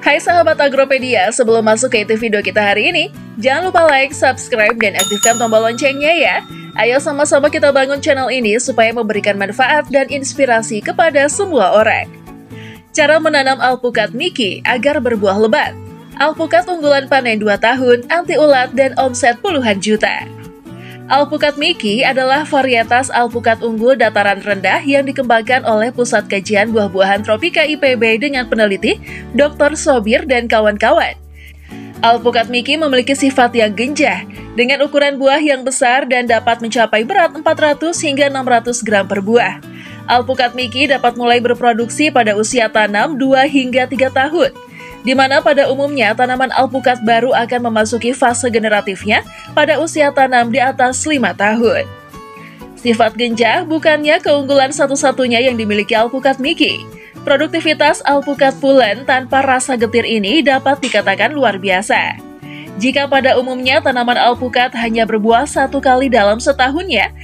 Hai sahabat Agropedia, sebelum masuk ke inti video kita hari ini, jangan lupa like, subscribe, dan aktifkan tombol loncengnya ya. Ayo sama-sama kita bangun channel ini supaya memberikan manfaat dan inspirasi kepada semua orang. Cara menanam alpukat Miki agar berbuah lebat. Alpukat unggulan panen 2 tahun, anti ulat, dan omset puluhan juta. Alpukat Miki adalah varietas alpukat unggul dataran rendah yang dikembangkan oleh Pusat Kajian Buah-buahan Tropika IPB dengan peneliti Dr. Sobir dan kawan-kawan. Alpukat Miki memiliki sifat yang genjah, dengan ukuran buah yang besar dan dapat mencapai berat 400 hingga 600 gram per buah. Alpukat Miki dapat mulai berproduksi pada usia tanam 2 hingga 3 tahun. Di mana pada umumnya tanaman alpukat baru akan memasuki fase generatifnya pada usia tanam di atas 5 tahun. Sifat genjah bukannya keunggulan satu-satunya yang dimiliki alpukat Miki. Produktivitas alpukat pulen tanpa rasa getir ini dapat dikatakan luar biasa. Jika pada umumnya tanaman alpukat hanya berbuah 1 kali dalam setahunnya,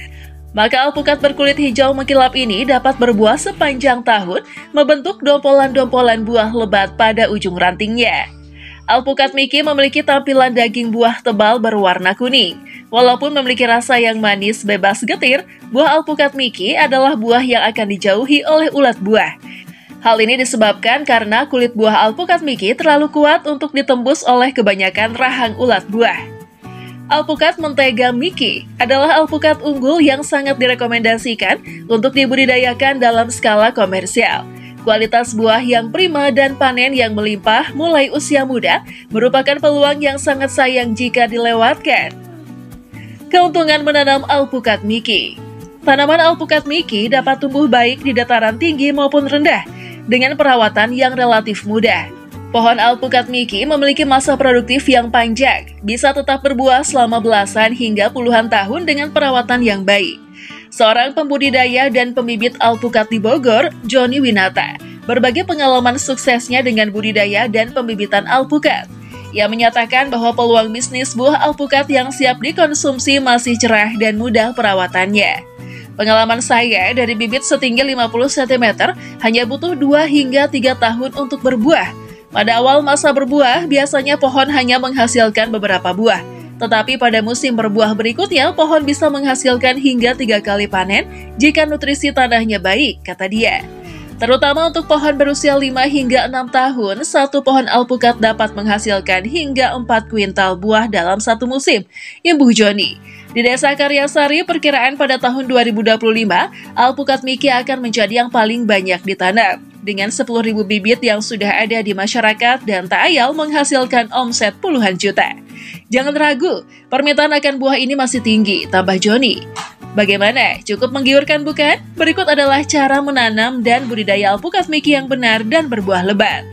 maka alpukat berkulit hijau mengkilap ini dapat berbuah sepanjang tahun, membentuk dompolan-dompolan buah lebat pada ujung rantingnya. Alpukat Miki memiliki tampilan daging buah tebal berwarna kuning. Walaupun memiliki rasa yang manis bebas getir, buah alpukat Miki adalah buah yang akan dijauhi oleh ulat buah. Hal ini disebabkan karena kulit buah alpukat Miki terlalu kuat untuk ditembus oleh kebanyakan rahang ulat buah. Alpukat mentega Miki adalah alpukat unggul yang sangat direkomendasikan untuk dibudidayakan dalam skala komersial. Kualitas buah yang prima dan panen yang melimpah mulai usia muda merupakan peluang yang sangat sayang jika dilewatkan. Keuntungan menanam alpukat Miki. Tanaman alpukat Miki dapat tumbuh baik di dataran tinggi maupun rendah dengan perawatan yang relatif mudah. Pohon alpukat Miki memiliki masa produktif yang panjang, bisa tetap berbuah selama belasan hingga puluhan tahun dengan perawatan yang baik. Seorang pembudidaya dan pembibit alpukat di Bogor, Joni Winata, berbagi pengalaman suksesnya dengan budidaya dan pembibitan alpukat. Ia menyatakan bahwa peluang bisnis buah alpukat yang siap dikonsumsi masih cerah dan mudah perawatannya. Pengalaman saya dari bibit setinggi 50 cm hanya butuh 2 hingga 3 tahun untuk berbuah. Pada awal masa berbuah, biasanya pohon hanya menghasilkan beberapa buah. Tetapi pada musim berbuah berikutnya, pohon bisa menghasilkan hingga 3 kali panen jika nutrisi tanahnya baik, kata dia. Terutama untuk pohon berusia 5 hingga 6 tahun, satu pohon alpukat dapat menghasilkan hingga 4 kuintal buah dalam satu musim, imbuh Joni. Di Desa Karyasari, perkiraan pada tahun 2025, alpukat Miki akan menjadi yang paling banyak ditanam. Dengan 10.000 bibit yang sudah ada di masyarakat dan tak ayal menghasilkan omset puluhan juta. Jangan ragu, permintaan akan buah ini masih tinggi, tambah Joni. Bagaimana? Cukup menggiurkan bukan? Berikut adalah cara menanam dan budidaya alpukat Miki yang benar dan berbuah lebat.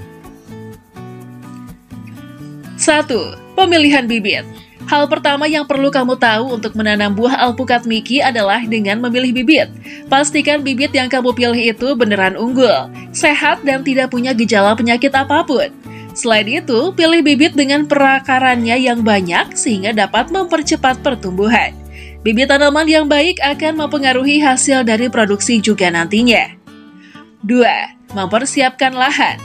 1. Pemilihan bibit. Hal pertama yang perlu kamu tahu untuk menanam buah alpukat Miki adalah dengan memilih bibit. Pastikan bibit yang kamu pilih itu beneran unggul, sehat, dan tidak punya gejala penyakit apapun. Selain itu, pilih bibit dengan perakarannya yang banyak sehingga dapat mempercepat pertumbuhan. Bibit tanaman yang baik akan mempengaruhi hasil dari produksi juga nantinya. 2. Mempersiapkan lahan.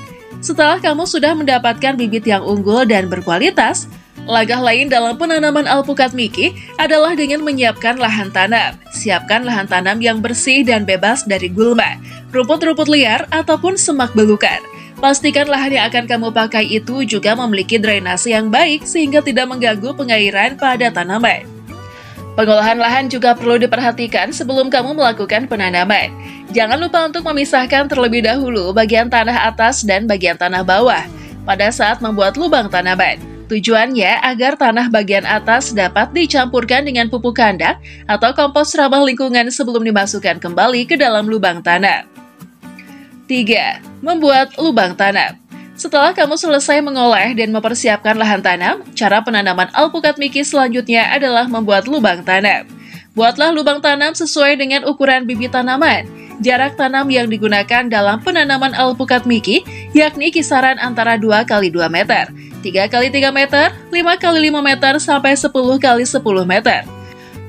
Setelah kamu sudah mendapatkan bibit yang unggul dan berkualitas, langkah lain dalam penanaman alpukat Miki adalah dengan menyiapkan lahan tanam. Siapkan lahan tanam yang bersih dan bebas dari gulma, rumput-rumput liar, ataupun semak belukar. Pastikan lahan yang akan kamu pakai itu juga memiliki drainase yang baik sehingga tidak mengganggu pengairan pada tanaman. Pengolahan lahan juga perlu diperhatikan sebelum kamu melakukan penanaman. Jangan lupa untuk memisahkan terlebih dahulu bagian tanah atas dan bagian tanah bawah pada saat membuat lubang tanaman. Tujuannya agar tanah bagian atas dapat dicampurkan dengan pupuk kandang atau kompos ramah lingkungan sebelum dimasukkan kembali ke dalam lubang tanam. 3. Membuat lubang tanam. Setelah kamu selesai mengolah dan mempersiapkan lahan tanam, cara penanaman alpukat Miki selanjutnya adalah membuat lubang tanam. Buatlah lubang tanam sesuai dengan ukuran bibit tanaman. Jarak tanam yang digunakan dalam penanaman alpukat Miki yakni kisaran antara 2 x 2 meter, 3 x 3 meter, 5 x 5 meter, sampai 10 x 10 meter.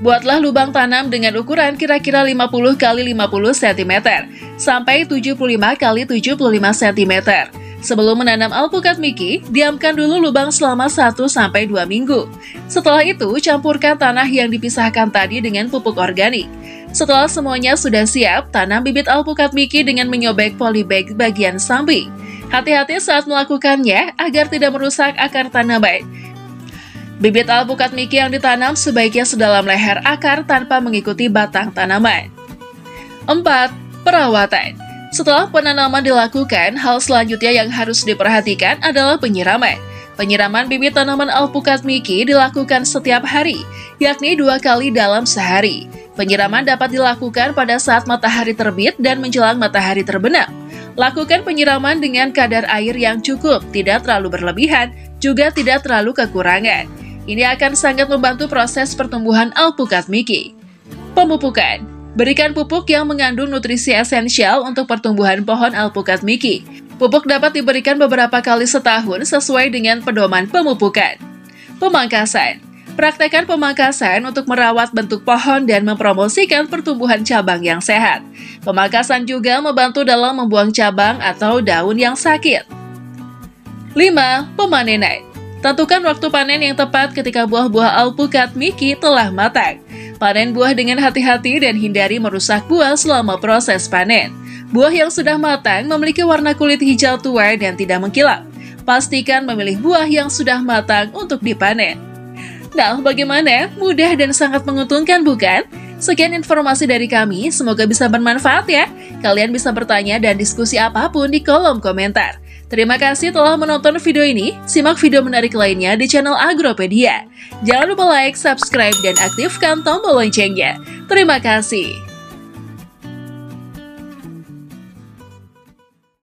Buatlah lubang tanam dengan ukuran kira-kira 50 x 50 cm sampai 75 x 75 cm. Sebelum menanam alpukat Mickey, diamkan dulu lubang selama 1-2 minggu. Setelah itu, campurkan tanah yang dipisahkan tadi dengan pupuk organik. Setelah semuanya sudah siap, tanam bibit alpukat Mickey dengan menyobek polybag bagian samping. Hati-hati saat melakukannya agar tidak merusak akar tanaman. Bibit alpukat Mickey yang ditanam sebaiknya sedalam leher akar tanpa mengikuti batang tanaman. 4. Perawatan. Setelah penanaman dilakukan, hal selanjutnya yang harus diperhatikan adalah penyiraman. Penyiraman bibit tanaman alpukat Mickey dilakukan setiap hari, yakni 2 kali dalam sehari. Penyiraman dapat dilakukan pada saat matahari terbit dan menjelang matahari terbenam. Lakukan penyiraman dengan kadar air yang cukup, tidak terlalu berlebihan, juga tidak terlalu kekurangan. Ini akan sangat membantu proses pertumbuhan alpukat Mickey. Pemupukan. Berikan pupuk yang mengandung nutrisi esensial untuk pertumbuhan pohon alpukat Mickey. Pupuk dapat diberikan beberapa kali setahun sesuai dengan pedoman pemupukan. Pemangkasan. Praktekkan pemangkasan untuk merawat bentuk pohon dan mempromosikan pertumbuhan cabang yang sehat. Pemangkasan juga membantu dalam membuang cabang atau daun yang sakit. 5. Pemanenan. Tentukan waktu panen yang tepat ketika buah-buah alpukat Mickey telah matang. Panen buah dengan hati-hati dan hindari merusak buah selama proses panen. Buah yang sudah matang memiliki warna kulit hijau tua dan tidak mengkilap. Pastikan memilih buah yang sudah matang untuk dipanen. Nah, bagaimana? Mudah dan sangat menguntungkan, bukan? Sekian informasi dari kami, semoga bisa bermanfaat ya. Kalian bisa bertanya dan diskusi apapun di kolom komentar. Terima kasih telah menonton video ini. Simak video menarik lainnya di channel Agropedia. Jangan lupa like, subscribe, dan aktifkan tombol loncengnya. Terima kasih.